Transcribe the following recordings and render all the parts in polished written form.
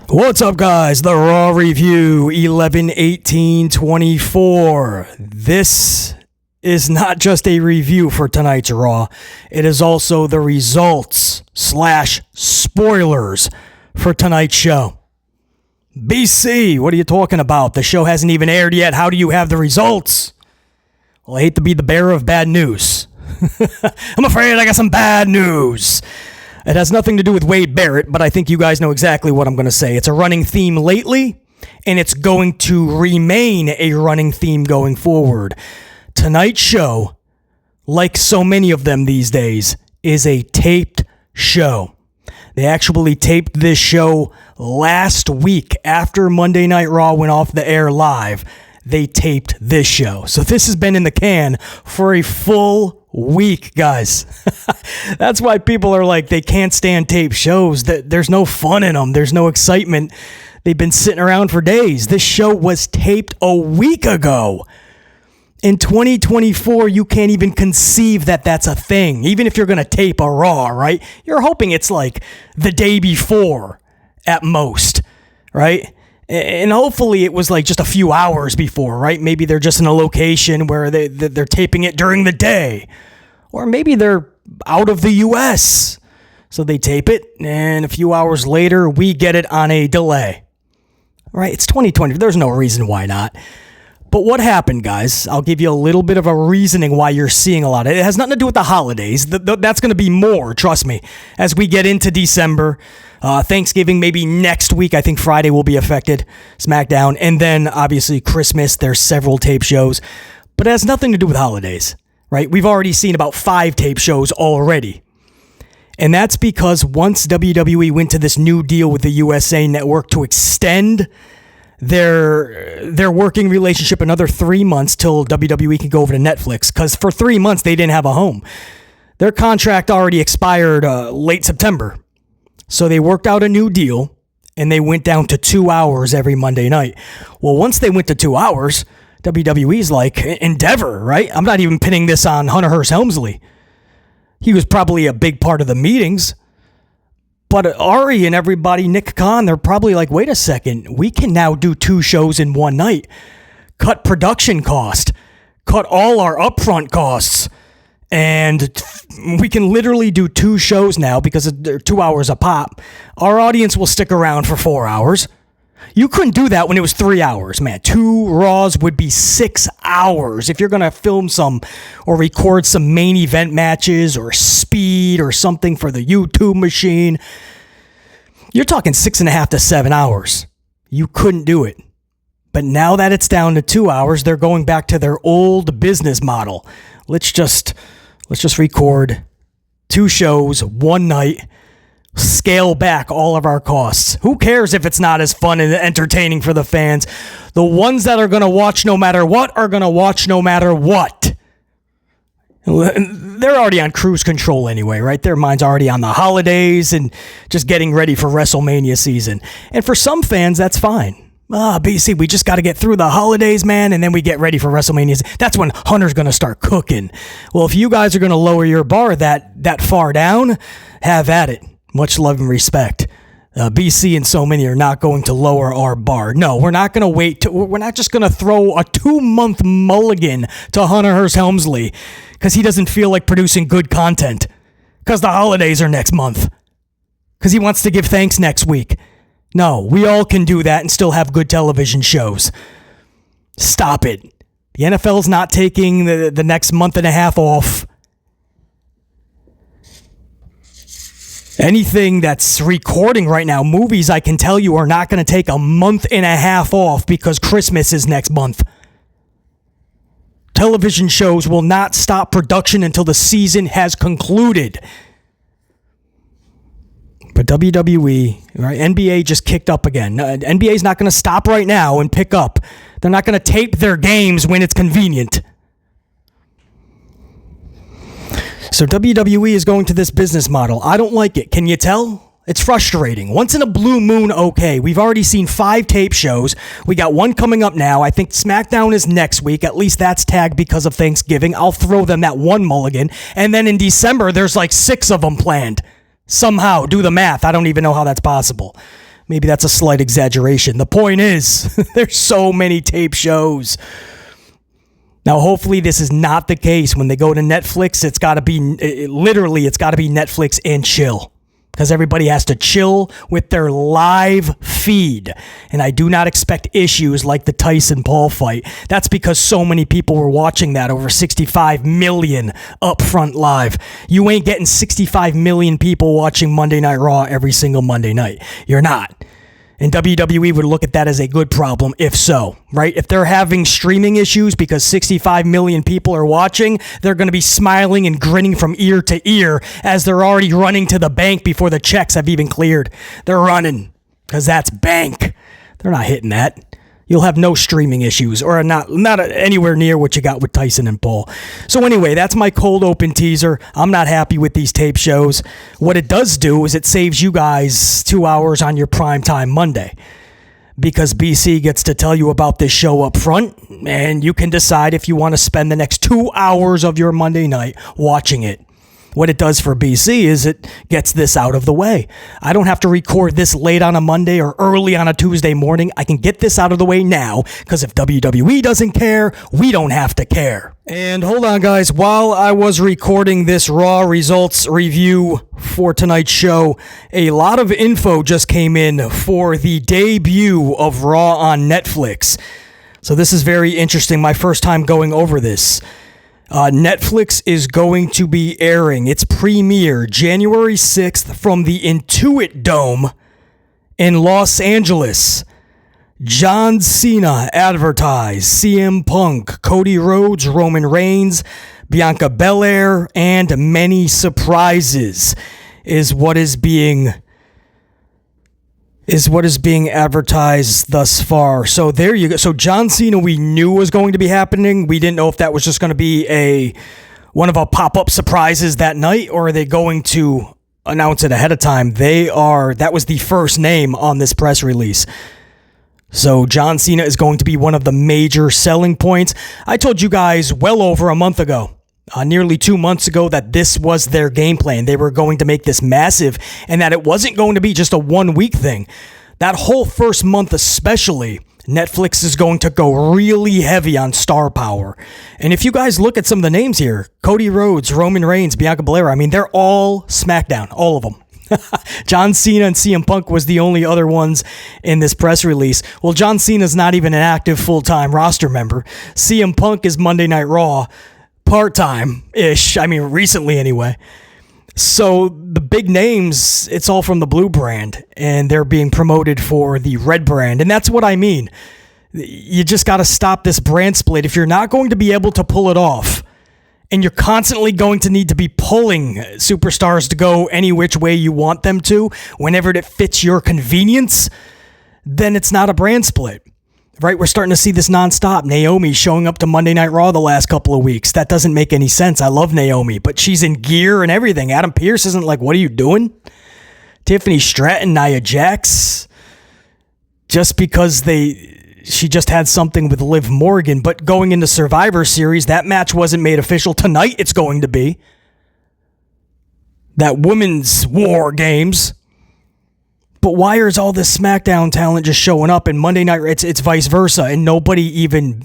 What's up, guys? The Raw Review 11/18/24. This is not just a review for tonight's Raw. It is also the results / spoilers for tonight's show. BC, what are you talking about? The show hasn't even aired yet. How do you have the results? Well, I hate to be the bearer of bad news. I'm afraid I got some bad news. It has nothing to do with Wade Barrett, but I think you guys know exactly what I'm going to say. It's a running theme lately, and it's going to remain a running theme going forward. Tonight's show, like so many of them these days, is a taped show. They actually taped this show last week after Monday Night Raw went off the air live. They taped this show. So this has been in the can for a full week, guys. That's why people are like, they can't stand tape shows. There's no fun in them. There's no excitement. They've been sitting around for days. This show was taped a week ago. In 2024, you can't even conceive that that's a thing. Even if you're going to tape a Raw, right? You're hoping it's like the day before at most, right? And hopefully it was like just a few hours before, right? Maybe they're just in a location where they're taping it during the day. Or maybe they're out of the U.S. So they tape it, and a few hours later, we get it on a delay. Right? It's 2020. There's no reason why not. But what happened, guys? I'll give you a little bit of a reasoning why you're seeing a lot. It has nothing to do with the holidays. That's going to be more, trust me, as we get into December. Thanksgiving, maybe next week. I think Friday will be affected, SmackDown. And then, obviously, Christmas. There's several tape shows. But it has nothing to do with holidays, right? We've already seen about 5 tape shows already. And that's because once WWE went to this new deal with the USA Network to extend their working relationship another 3 months till WWE can go over to Netflix, because for 3 months they didn't have a home. Their contract already expired late September. So they worked out a new deal, and they went down to 2 hours every Monday night. Well, once they went to 2 hours, WWE's like, endeavor, right? I'm not even pinning this on Hunter Hearst Helmsley. He was probably a big part of the meetings. But Ari and everybody, Nick Khan, they're probably like, wait a second, we can now do 2 shows in one night. Cut production cost. Cut all our upfront costs. And we can literally do 2 shows now because they're 2 hours a pop. Our audience will stick around for 4 hours. You couldn't do that when it was 3 hours, man. 2 Raws would be 6 hours. If you're going to film some or record some main event matches or speed or something for the YouTube machine, you're talking 6.5 to 7 hours. You couldn't do it. But now that it's down to 2 hours, they're going back to their old business model. Let's just record 2 shows, one night, scale back all of our costs. Who cares if it's not as fun and entertaining for the fans? The ones that are going to watch no matter what are going to watch no matter what. They're already on cruise control anyway, right? Their mind's already on the holidays and just getting ready for WrestleMania season. And for some fans, that's fine. BC, we just got to get through the holidays, man, and then we get ready for WrestleMania. That's when Hunter's going to start cooking. Well, if you guys are going to lower your bar that far down, have at it. Much love and respect. BC and so many are not going to lower our bar. No, we're not going to wait. We're not just going to throw a 2-month mulligan to Hunter Hearst Helmsley because he doesn't feel like producing good content because the holidays are next month because he wants to give thanks next week. No, we all can do that and still have good television shows. Stop it. The NFL's not taking the next month and a half off. Anything that's recording right now, movies, I can tell you, are not going to take a month and a half off because Christmas is next month. Television shows will not stop production until the season has concluded. But WWE, right, NBA just kicked up again. NBA's not going to stop right now and pick up. They're not going to tape their games when it's convenient. So WWE is going to this business model. I don't like it. Can you tell? It's frustrating. Once in a blue moon, okay. We've already seen 5 tape shows. We got one coming up now. I think SmackDown is next week. At least that's tagged because of Thanksgiving. I'll throw them that one mulligan. And then in December, there's like 6 of them planned. Somehow, do the math. I don't even know how that's possible. Maybe that's a slight exaggeration. The point is, there's so many tape shows. Now, hopefully this is not the case. When they go to Netflix, it's got to be Netflix and chill. Because everybody has to chill with their live feed. And I do not expect issues like the Tyson-Paul fight. That's because so many people were watching that, over 65 million upfront live. You ain't getting 65 million people watching Monday Night Raw every single Monday night. You're not. And WWE would look at that as a good problem if so, right? If they're having streaming issues because 65 million people are watching, they're going to be smiling and grinning from ear to ear as they're already running to the bank before the checks have even cleared. They're running because that's bank. They're not hitting that. You'll have no streaming issues, or not anywhere near what you got with Tyson and Paul. So anyway, that's my cold open teaser. I'm not happy with these tape shows. What it does do is it saves you guys 2 hours on your primetime Monday, because BC gets to tell you about this show up front, and you can decide if you want to spend the next 2 hours of your Monday night watching it. What it does for BC is it gets this out of the way. I don't have to record this late on a Monday or early on a Tuesday morning. I can get this out of the way now, because if WWE doesn't care, we don't have to care. And hold on, guys. While I was recording this Raw results review for tonight's show, a lot of info just came in for the debut of Raw on Netflix. So this is very interesting. My first time going over this. Netflix is going to be airing its premiere January 6th from the Intuit Dome in Los Angeles. John Cena advertised, CM Punk, Cody Rhodes, Roman Reigns, Bianca Belair, and many surprises is what is being advertised thus far. So there you go. So John Cena, we knew was going to be happening. We didn't know if that was just going to be one of a pop-up surprises that night, or are they going to announce it ahead of time? That was the first name on this press release. So John Cena is going to be one of the major selling points. I told you guys well over a month ago, nearly 2 months ago, that this was their game plan. They were going to make this massive, and that it wasn't going to be just a 1 week thing. That whole first month especially, Netflix is going to go really heavy on star power. And if you guys look at some of the names here, Cody Rhodes, Roman Reigns, Bianca Belair, I mean, they're all SmackDown, all of them. John Cena and CM Punk was the only other ones in this press release. Well, John Cena's not even an active full-time roster member. CM Punk is Monday Night Raw, part-time-ish, I mean, recently anyway. So the big names, it's all from the blue brand, and they're being promoted for the red brand, and that's what I mean. You just got to stop this brand split. If you're not going to be able to pull it off, and you're constantly going to need to be pulling superstars to go any which way you want them to, whenever it fits your convenience, then it's not a brand split. Right, we're starting to see this nonstop. Naomi showing up to Monday Night Raw the last couple of weeks. That doesn't make any sense. I love Naomi, but she's in gear and everything. Adam Pearce isn't like, what are you doing? Tiffany Stratton, Nia Jax, just because she just had something with Liv Morgan. But going into Survivor Series, that match wasn't made official. Tonight it's going to be. That Women's War Games. But why is all this SmackDown talent just showing up, and Monday Night, it's vice versa, and nobody even,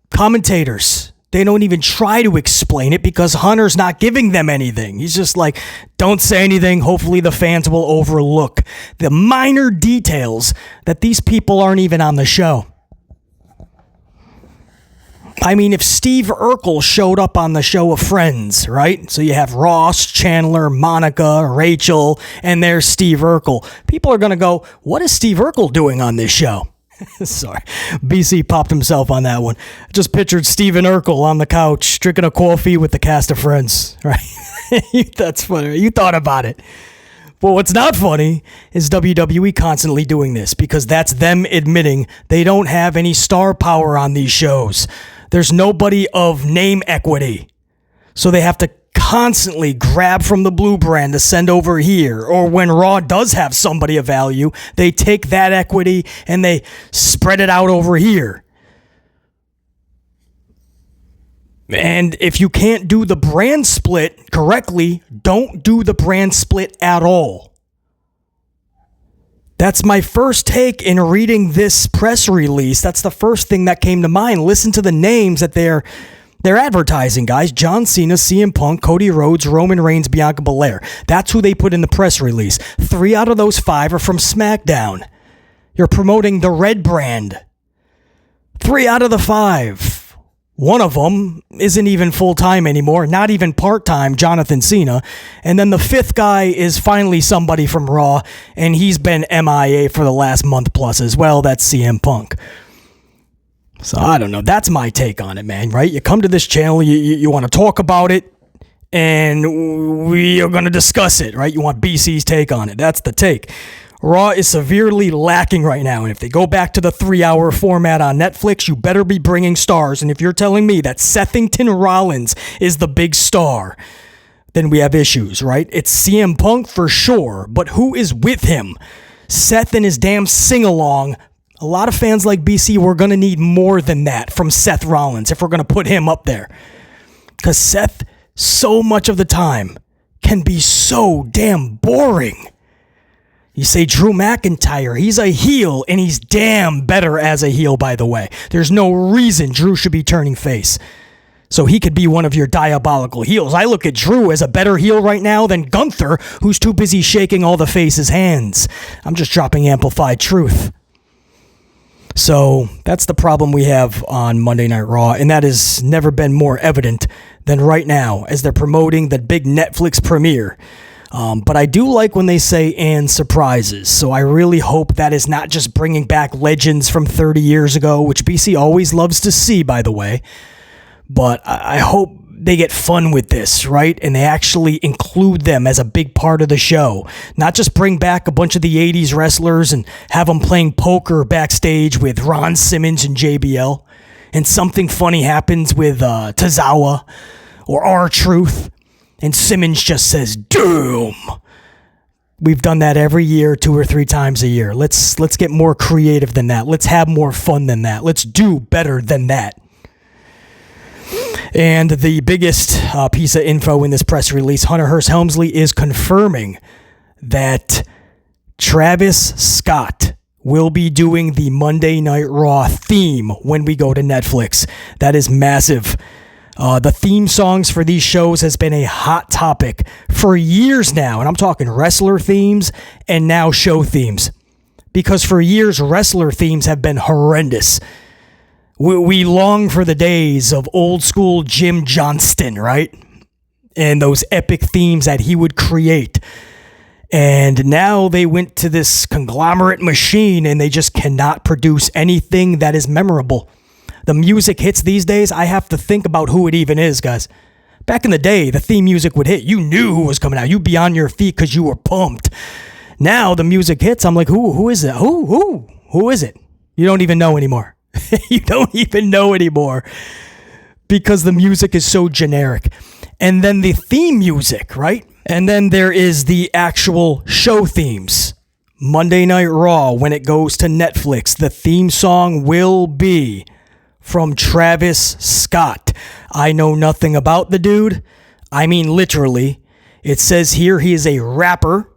commentators, they don't even try to explain it because Hunter's not giving them anything. He's just like, don't say anything. Hopefully the fans will overlook the minor details that these people aren't even on the show. I mean, if Steve Urkel showed up on the show of Friends, right? So you have Ross, Chandler, Monica, Rachel, and there's Steve Urkel. People are going to go, what is Steve Urkel doing on this show? Sorry, BC popped himself on that one. Just pictured Steven Urkel on the couch, drinking a coffee with the cast of Friends, right? That's funny. You thought about it. But what's not funny is WWE constantly doing this, because that's them admitting they don't have any star power on these shows. There's nobody of name equity. So they have to constantly grab from the blue brand to send over here. Or when Raw does have somebody of value, they take that equity and they spread it out over here. And if you can't do the brand split correctly, don't do the brand split at all. That's my first take in reading this press release. That's the first thing that came to mind. Listen to the names that they're advertising, guys. John Cena, CM Punk, Cody Rhodes, Roman Reigns, Bianca Belair. That's who they put in the press release. 3 out of those 5 are from SmackDown. You're promoting the Red brand. 3 out of the 5. One of them isn't even full-time anymore, not even part-time, Jonathan Cena. And then the 5th guy is finally somebody from Raw, and he's been MIA for the last month plus as well. That's CM Punk. So I don't know. That's my take on it, man, right? You come to this channel, you want to talk about it, and we are going to discuss it, right? You want BC's take on it. That's the take. Raw is severely lacking right now, and if they go back to the 3-hour format on Netflix, you better be bringing stars. And if you're telling me that Sethington Rollins is the big star, then we have issues, right? It's CM Punk for sure, but who is with him? Seth and his damn sing-along. A lot of fans like BC, we're going to need more than that from Seth Rollins if we're going to put him up there. Because Seth, so much of the time, can be so damn boring. You say Drew McIntyre, he's a heel, and he's damn better as a heel, by the way. There's no reason Drew should be turning face. So he could be one of your diabolical heels. I look at Drew as a better heel right now than Gunther, who's too busy shaking all the face's hands. I'm just dropping amplified truth. So that's the problem we have on Monday Night Raw, and that has never been more evident than right now as they're promoting the big Netflix premiere. But I do like when they say "and surprises," so I really hope that is not just bringing back legends from 30 years ago, which BC always loves to see, by the way. But I hope they get fun with this, right? And they actually include them as a big part of the show. Not just bring back a bunch of the 80s wrestlers and have them playing poker backstage with Ron Simmons and JBL. And something funny happens with Tozawa or R-Truth. And Simmons just says, "Doom." We've done that every year, 2 or 3 times a year. Let's get more creative than that. Let's have more fun than that. Let's do better than that. And the biggest piece of info in this press release, Hunter Hearst Helmsley is confirming that Travis Scott will be doing the Monday Night Raw theme when we go to Netflix. That is massive. The theme songs for these shows has been a hot topic for years now, and I'm talking wrestler themes and now show themes. Because for years, wrestler themes have been horrendous. We long for the days of old school Jim Johnston, right? And those epic themes that he would create. And now they went to this conglomerate machine and they just cannot produce anything that is memorable. The music hits these days, I have to think about who it even is, guys. Back in the day, the theme music would hit. You knew who was coming out. You'd be on your feet because you were pumped. Now the music hits. I'm like, who is it? Who is it? You don't even know anymore. You don't even know anymore because the music is so generic. And then the theme music, right? And then there is the actual show themes. Monday Night Raw, when it goes to Netflix, the theme song will be from Travis Scott. I know nothing about the dude. I mean, literally. It says here he is a rapper.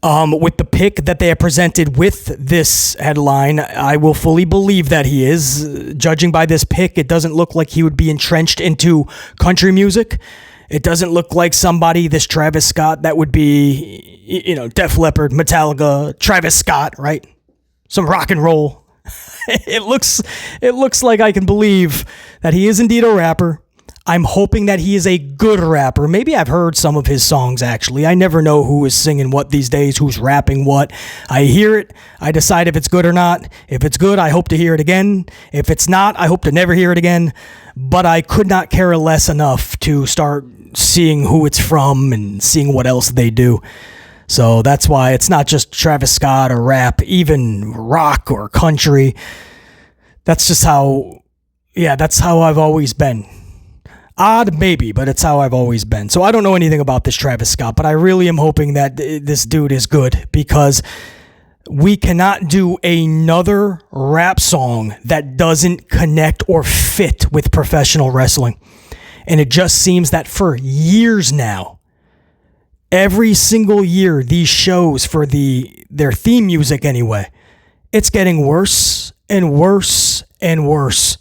With the pick that they have presented with this headline, I will fully believe that he is. Judging by this pick, it doesn't look like he would be entrenched into country music. It doesn't look like somebody, this Travis Scott, that would be, Def Leppard, Metallica, Travis Scott, right? Some rock and roll. It looks like I can believe that he is indeed a rapper. I'm hoping that he is a good rapper. Maybe I've heard some of his songs, actually. I never know who is singing what these days, who's rapping what. I hear it. I decide if it's good or not. If it's good, I hope to hear it again. If it's not, I hope to never hear it again. But I could not care less enough to start seeing who it's from and seeing what else they do. So that's why it's not just Travis Scott or rap, even rock or country. That's just that's how I've always been. Odd, maybe, but it's how I've always been. So I don't know anything about this Travis Scott, but I really am hoping that this dude is good because we cannot do another rap song that doesn't connect or fit with professional wrestling. And it just seems that for years now, Every single year, these shows for their theme music anyway, it's getting worse and worse and worse.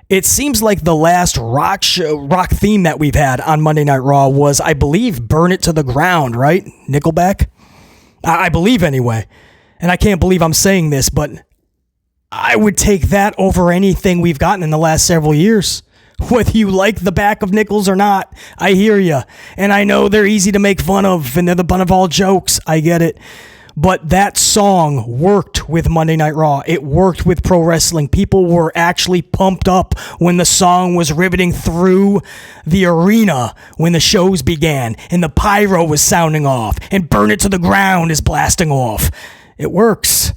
It seems like the last rock theme that we've had on Monday Night Raw was, I believe, Burn It to the Ground, right? Nickelback? I believe anyway. And I can't believe I'm saying this, but I would take that over anything we've gotten in the last several years. Whether you like the back of nickels or not, I hear you. And I know they're easy to make fun of, and they're the butt of all jokes. I get it. But that song worked with Monday Night Raw. It worked with pro wrestling. People were actually pumped up when the song was riveting through the arena when the shows began and the pyro was sounding off and Burn It to the Ground is blasting off. It works.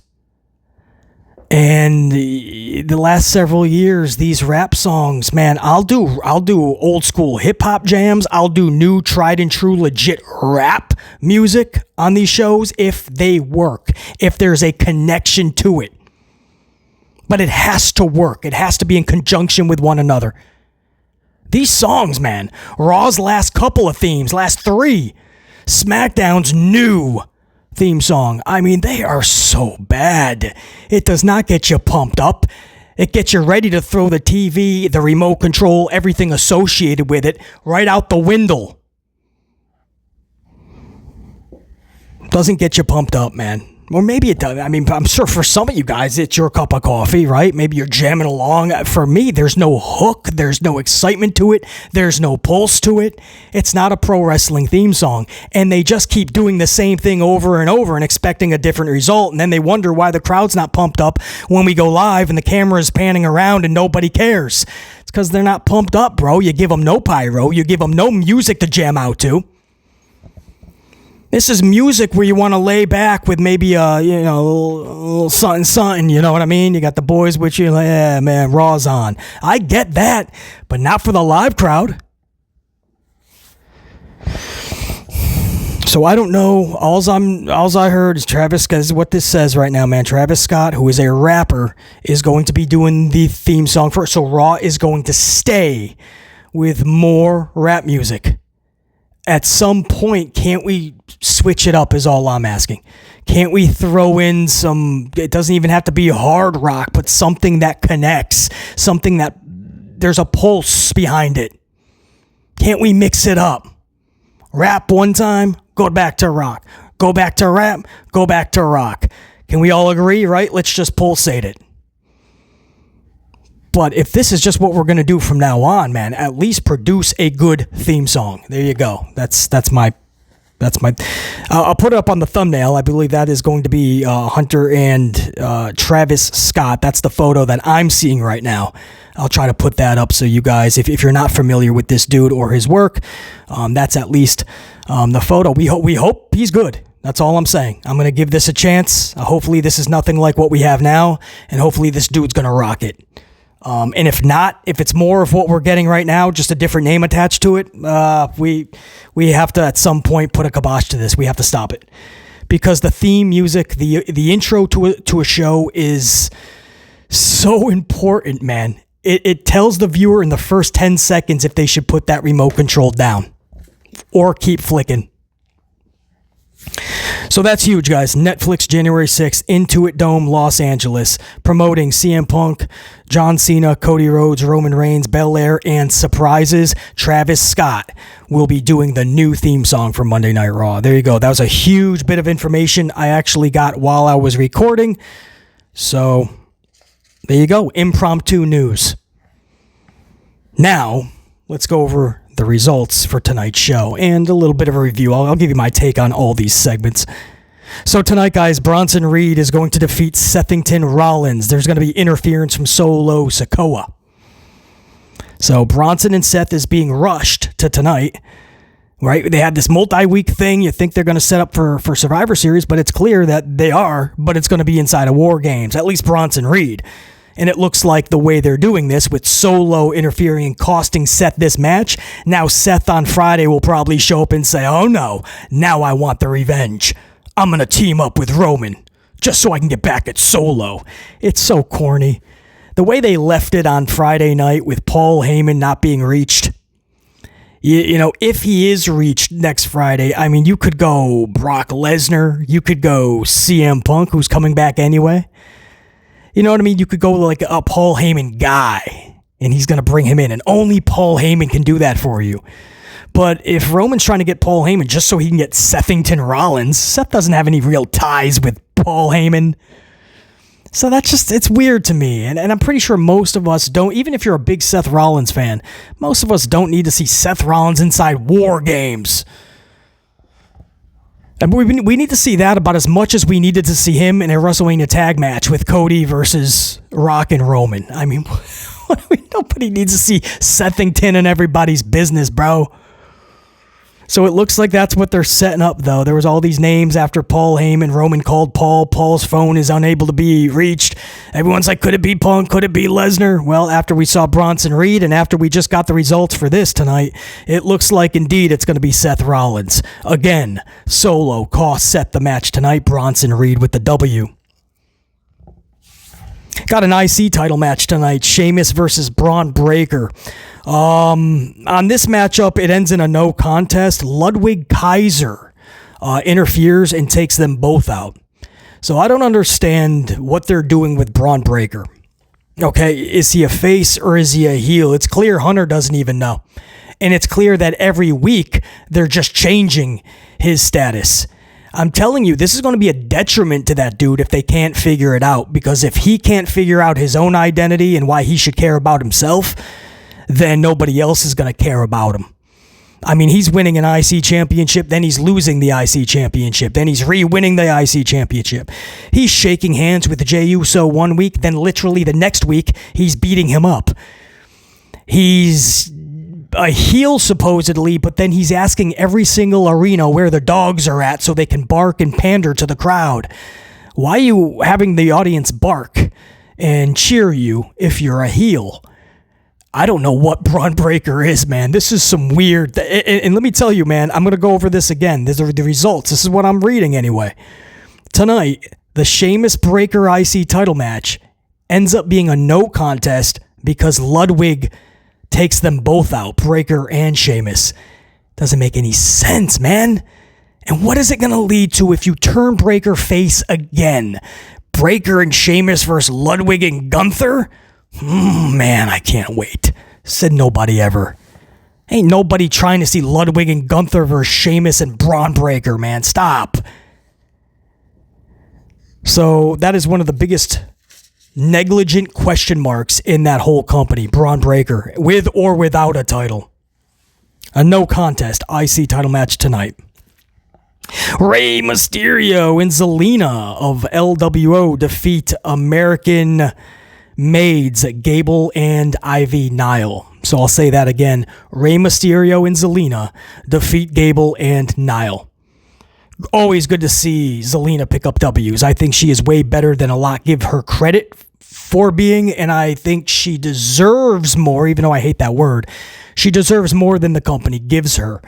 And the last several years, these rap songs, man, I'll do old school hip hop jams. I'll do new, tried and true, legit rap music on these shows if they work, if there's a connection to it. But it has to work. It has to be in conjunction with one another. These songs, man, Raw's last couple of themes, last 3, SmackDown's new theme song. I mean, they are so bad. It does not get you pumped up. It gets you ready to throw the TV, the remote control, everything associated with it right out the window. Doesn't get you pumped up, man. Or maybe it does. I mean, I'm sure for some of you guys, it's your cup of coffee, right? Maybe you're jamming along. For me, there's no hook. There's no excitement to it. There's no pulse to it. It's not a pro wrestling theme song. And they just keep doing the same thing over and over and expecting a different result. And then they wonder why the crowd's not pumped up when we go live and the camera is panning around and nobody cares. It's because they're not pumped up, bro. You give them no pyro. You give them no music to jam out to. This is music where you want to lay back with maybe a little something, you know what I mean? You got the boys with you, like, yeah, man, Raw's on. I get that, but not for the live crowd. So I don't know. Alls I heard is Travis Scott. This is what this says right now, man. Travis Scott, who is a rapper, is going to be doing the theme song first. So Raw is going to stay with more rap music. At some point, can't we switch it up is all I'm asking. Can't we throw in some, it doesn't even have to be hard rock, but something that connects, something that there's a pulse behind it. Can't we mix it up? Rap one time, go back to rock. Go back to rap, go back to rock. Can we all agree, right? Let's just pulsate it. But if this is just what we're going to do from now on, man, at least produce a good theme song. There you go. That's my I'll put it up on the thumbnail. I believe that is going to be Hunter and Travis Scott. That's the photo that I'm seeing right now. I'll try to put that up so you guys, if you're not familiar with this dude or his work, that's at least the photo. We hope he's good. That's all I'm saying. I'm going to give this a chance. Hopefully this is nothing like what we have now, and hopefully this dude's going to rock it. And if not, if it's more of what we're getting right now, just a different name attached to it, we have to at some point put a kibosh to this. We have to stop it because the theme music, the intro to a show is so important, man. It tells the viewer in the first 10 seconds if they should put that remote control down or keep flicking. So that's huge, guys. Netflix, January 6th, Intuit Dome, Los Angeles, promoting CM Punk, John Cena, Cody Rhodes, Roman Reigns, Belair, and surprises. Travis Scott will be doing the new theme song for Monday Night Raw. There you go. That was a huge bit of information I actually got while I was recording. So there you go. Impromptu news. Now, let's go over the results for tonight's show and a little bit of a review. I'll give you my take on all these segments. So tonight, guys, Bronson Reed is going to defeat Sethington Rollins. There's going to be interference from Solo Sikoa. So Bronson and Seth is being rushed to tonight, right? They had this multi-week thing. You think they're going to set up for Survivor Series, but it's clear that they are, but it's going to be inside of War Games, at least Bronson Reed. And it looks like the way they're doing this with Solo interfering and costing Seth this match, now Seth on Friday will probably show up and say, oh no, now I want the revenge. I'm going to team up with Roman just so I can get back at Solo. It's so corny. The way they left it on Friday night with Paul Heyman not being reached, If he is reached next Friday, I mean, you could go Brock Lesnar. You could go CM Punk, who's coming back anyway. You know what I mean? You could go like a Paul Heyman guy, and he's going to bring him in, and only Paul Heyman can do that for you. But if Roman's trying to get Paul Heyman just so he can get Sethington Rollins, Seth doesn't have any real ties with Paul Heyman. So it's weird to me. And I'm pretty sure most of us don't, even if you're a big Seth Rollins fan, most of us don't need to see Seth Rollins inside War Games. And we need to see that about as much as we needed to see him in a WrestleMania tag match with Cody versus Rock and Roman. I mean, nobody needs to see Sethington in everybody's business, bro. So it looks like that's what they're setting up, though. There was all these names after Paul Heyman. Roman called Paul. Paul's phone is unable to be reached. Everyone's like, could it be Punk? Could it be Lesnar? Well, after we saw Bronson Reed and after we just got the results for this tonight, it looks like indeed it's going to be Seth Rollins. Again, Solo cost Seth the match tonight. Bronson Reed with the W. Got an IC title match tonight. Sheamus versus Braun Breaker. On this matchup, it ends in a no contest. Ludwig Kaiser interferes and takes them both out. So I don't understand what they're doing with Braun Breaker. Okay, is he a face or is he a heel? It's clear Hunter doesn't even know. And it's clear that every week they're just changing his status. I'm telling you, this is going to be a detriment to that dude if they can't figure it out. Because if he can't figure out his own identity and why he should care about himself, then nobody else is going to care about him. I mean, he's winning an IC championship, then he's losing the IC championship, then he's re-winning the IC championship. He's shaking hands with Jey Uso one week, then literally the next week, he's beating him up. He's a heel supposedly, but then he's asking every single arena where the dogs are at so they can bark and pander to the crowd. Why are you having the audience bark and cheer you if you're a heel? I don't know what Braun Breaker is, man. This is some weird... And let me tell you, man, I'm going to go over this again. These are the results. This is what I'm reading anyway. Tonight, the Sheamus Breaker IC title match ends up being a no contest because Ludwig takes them both out, Breaker and Sheamus. Doesn't make any sense, man. And what is it going to lead to if you turn Breaker face again? Breaker and Sheamus versus Ludwig and Gunther? Man, I can't wait. Said nobody ever. Ain't nobody trying to see Ludwig and Gunther versus Sheamus and Braun Breaker, man. Stop. So that is one of the biggest negligent question marks in that whole company, Braun Breaker, with or without a title. A no contest IC title match tonight. Rey Mysterio and Zelena of LWO defeat American maids Gable and Ivy Nile. So I'll say that again. Rey Mysterio and Zelena defeat Gable and Nile. Always good to see Zelena pick up W's. I think she is way better than a lot give her credit for being, and I think she deserves more, even though I hate that word. She deserves more than the company gives her.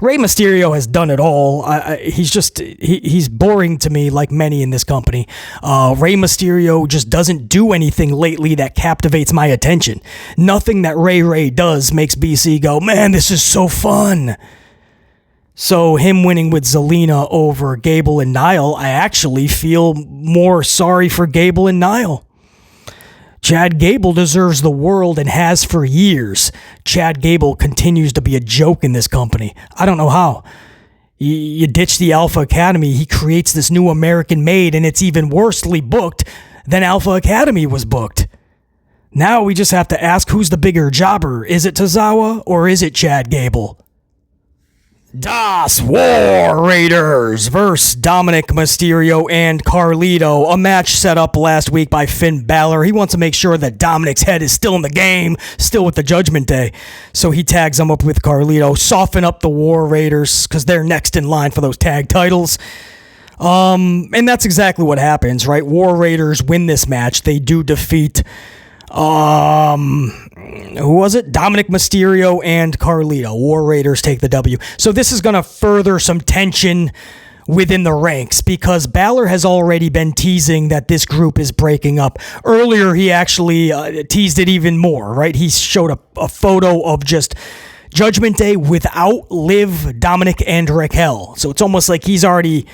Rey Mysterio has done it all. He's boring to me, like many in this company. Rey Mysterio just doesn't do anything lately that captivates my attention. Nothing that Ray does makes BC go, man, this is so fun. So him winning with Zelena over Gable and Nile, I actually feel more sorry for Gable and Nile. Chad Gable deserves the world and has for years. Chad Gable continues to be a joke in this company. I don't know how. You ditch the Alpha Academy, he creates this new American maid, and it's even worsely booked than Alpha Academy was booked. Now we just have to ask who's the bigger jobber. Is it Tozawa or is it Chad Gable? Das War Raiders versus Dominic Mysterio and Carlito. A match set up last week by Finn Balor. He wants to make sure that Dominic's head is still in the game, still with the Judgment Day. So he tags him up with Carlito. Soften up the War Raiders because they're next in line for those tag titles. And that's exactly what happens, right? War Raiders win this match. They do defeat... who was it? Dominic Mysterio and Carlito. War Raiders take the W. So this is going to further some tension within the ranks because Balor has already been teasing that this group is breaking up. Earlier, he actually teased it even more, right? He showed a photo of just Judgment Day without Liv, Dominic, and Raquel. So it's almost like he's already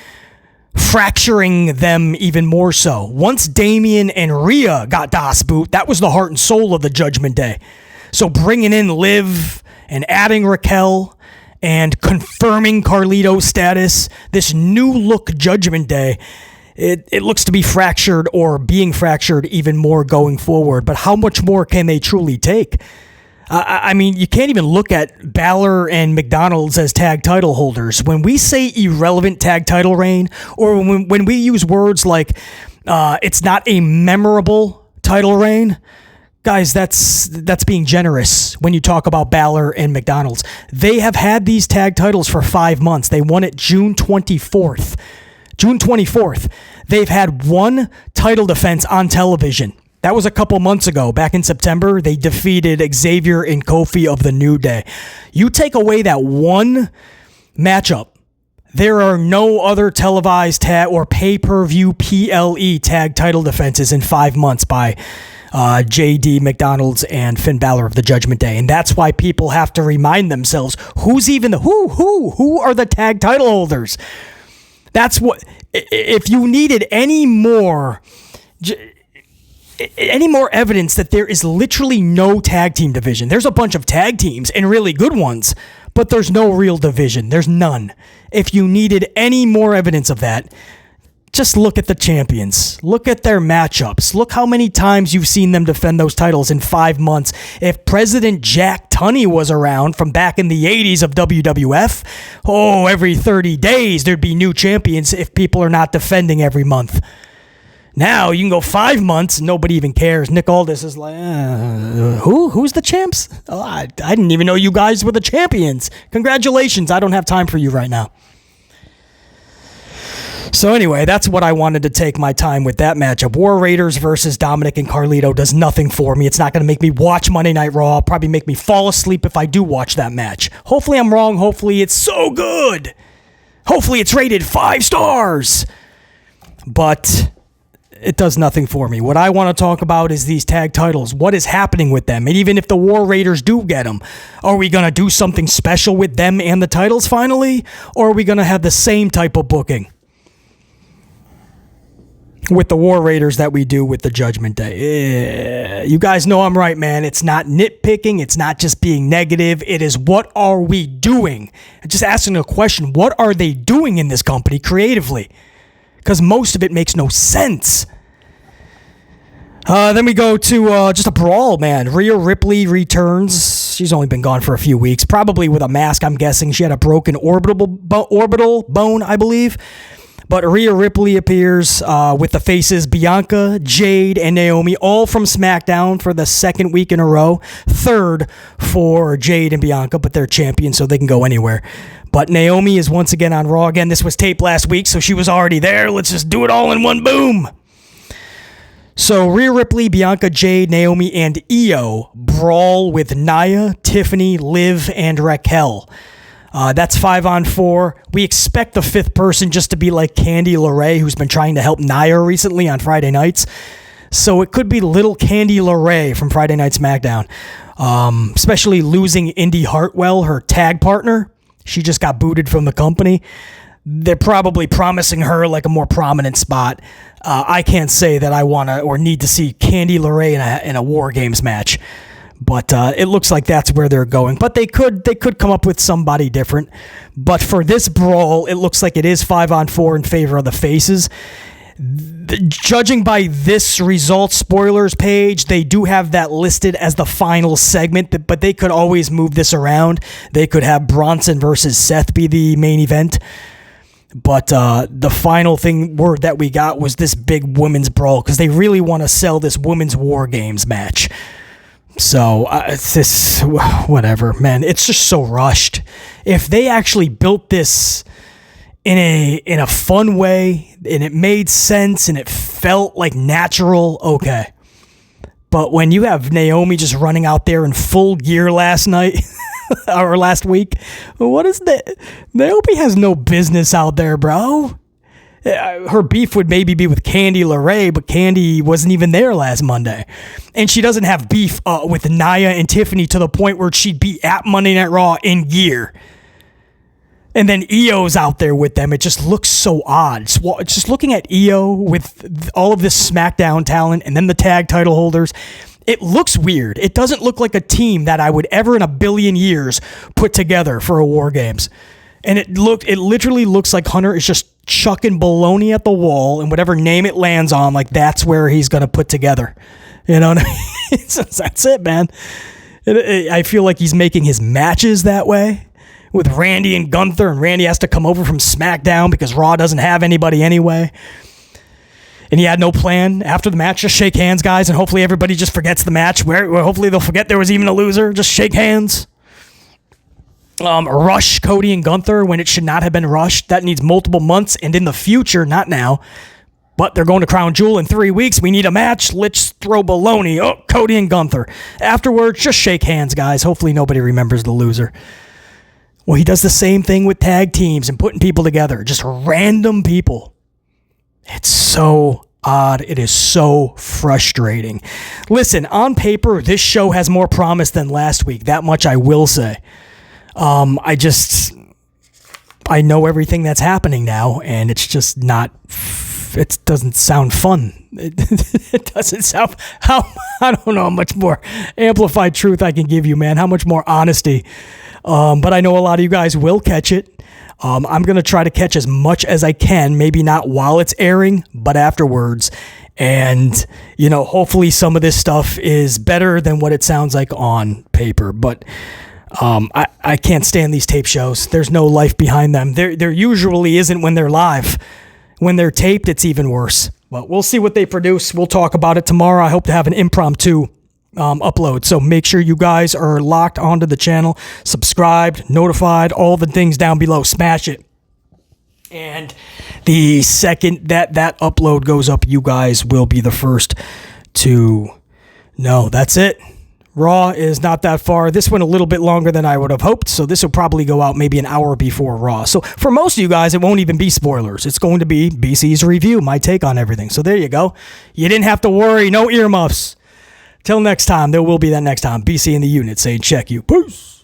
fracturing them even more so. Once Damian and Rhea got Das Boot, that was the heart and soul of the Judgment Day. So bringing in Liv and adding Raquel and confirming Carlito's status, this new look Judgment Day, it looks to be fractured or being fractured even more going forward. But how much more can they truly take? I mean, you can't even look at Balor and McDonald's as tag title holders. When we say irrelevant tag title reign, or when we use words like it's not a memorable title reign, guys, that's being generous when you talk about Balor and McDonald's. They have had these tag titles for 5 months. They won it June 24th. June 24th. They've had one title defense on television. That was a couple months ago. Back in September, they defeated Xavier and Kofi of the New Day. You take away that one matchup, there are no other televised tag or pay-per-view PLE tag title defenses in 5 months by JD McDonald's and Finn Balor of the Judgment Day. And that's why people have to remind themselves, who's even who are the tag title holders? That's what, if you needed any more evidence that there is literally no tag team division. There's a bunch of tag teams and really good ones, but there's no real division. There's none. If you needed any more evidence of that, just look at the champions. Look at their matchups. Look how many times you've seen them defend those titles in 5 months. If President Jack Tunney was around from back in the 80s of WWF, every 30 days there'd be new champions if people are not defending every month. Now you can go 5 months and nobody even cares. Nick Aldis is like, who's the champs? Oh, I didn't even know you guys were the champions. Congratulations. I don't have time for you right now. So anyway, that's what I wanted to take my time with that matchup. War Raiders versus Dominic and Carlito does nothing for me. It's not going to make me watch Monday Night Raw. It'll probably make me fall asleep if I do watch that match. Hopefully I'm wrong. Hopefully it's so good. Hopefully it's rated 5 stars. But it does nothing for me. What I want to talk about is these tag titles. What is happening with them? And even if the War Raiders do get them, are we going to do something special with them and the titles finally? Or are we going to have the same type of booking with the War Raiders that we do with the Judgment Day? You guys know I'm right, man. It's not nitpicking. It's not just being negative. It is, what are we doing? Just asking a question. What are they doing in this company creatively? Because most of it makes no sense. Then we go to just a brawl, man. Rhea Ripley returns. She's only been gone for a few weeks, probably with a mask, I'm guessing. She had a broken orbital bone, I believe. But Rhea Ripley appears with the faces Bianca, Jade, and Naomi, all from SmackDown for the second week in a row. Third for Jade and Bianca, but they're champions, so they can go anywhere. But Naomi is once again on Raw. Again, this was taped last week, so she was already there. Let's just do it all in one boom. So Rhea Ripley, Bianca, Jade, Naomi, and Io brawl with Nia, Tiffany, Liv, and Raquel. That's 5-on-4. We expect the fifth person just to be like Candy LeRae, who's been trying to help Nia recently on Friday nights. So it could be little Candy LeRae from Friday Night SmackDown. Especially losing Indy Hartwell, her tag partner. She just got booted from the company. They're probably promising her like a more prominent spot. I can't say that I want to or need to see Candy LeRae in a War Games match. But it looks like that's where they're going. But they could come up with somebody different. But for this brawl, it looks like it is 5-on-4 in favor of the faces. Judging by this results spoilers page, they do have that listed as the final segment, but they could always move this around. They could have Bronson versus Seth be the main event. But the final word that we got was this big women's brawl, because they really want to sell this women's War Games match. So it's this, whatever, man. It's just so rushed. If they actually built this in a fun way and it made sense and it felt like natural, okay. But when you have Naomi just running out there in full gear last night or last week, what is that? Naomi has no business out there, bro. Her beef would maybe be with Candy LeRae, but Candy wasn't even there last Monday. And she doesn't have beef with Nia and Tiffany to the point where she'd be at Monday Night Raw in gear. And then Io's out there with them. It just looks so odd. Just looking at Io with all of this SmackDown talent and then the tag title holders, it looks weird. It doesn't look like a team that I would ever in a billion years put together for a War Games. And it literally looks like Hunter is just chucking baloney at the wall, and whatever name it lands on, like that's where he's going to put together. You know what I mean? That's it, man. I feel like he's making his matches that way with Randy and Gunther, and Randy has to come over from SmackDown because Raw doesn't have anybody anyway. And he had no plan after the match. Just shake hands, guys, and hopefully everybody just forgets the match. Where hopefully they'll forget there was even a loser. Just shake hands. Rush Cody and Gunther when it should not have been rushed. That needs multiple months, and in the future, not now. But they're going to Crown Jewel in 3 weeks. We need a match. Let's throw baloney. Oh, Cody and Gunther. Afterwards, just shake hands, guys. Hopefully nobody remembers the loser. Well, he does the same thing with tag teams and putting people together. Just random people. It's so odd. It is so frustrating. Listen, on paper, this show has more promise than last week. That much I will say. I know everything that's happening now, and it's just not, it doesn't sound fun. It doesn't sound, I don't know how much more amplified truth I can give you, man. How much more honesty. But I know a lot of you guys will catch it. I'm going to try to catch as much as I can, maybe not while it's airing, but afterwards. And, hopefully some of this stuff is better than what it sounds like on paper. But I can't stand these tape shows. There's no life behind them. There usually isn't when they're live. When they're taped, it's even worse. But we'll see what they produce. We'll talk about it tomorrow. I hope to have an impromptu upload. So make sure you guys are locked onto the channel, subscribed, notified, all the things down below. Smash it. And the second that upload goes up, you guys will be the first to know. That's it. Raw is not that far. This went a little bit longer than I would have hoped, so this will probably go out maybe an hour before Raw. So for most of you guys, it won't even be spoilers. It's going to be BC's review, my take on everything. So there you go. You didn't have to worry. No earmuffs. Till next time. There will be that next time. BC in the unit saying check you. Peace.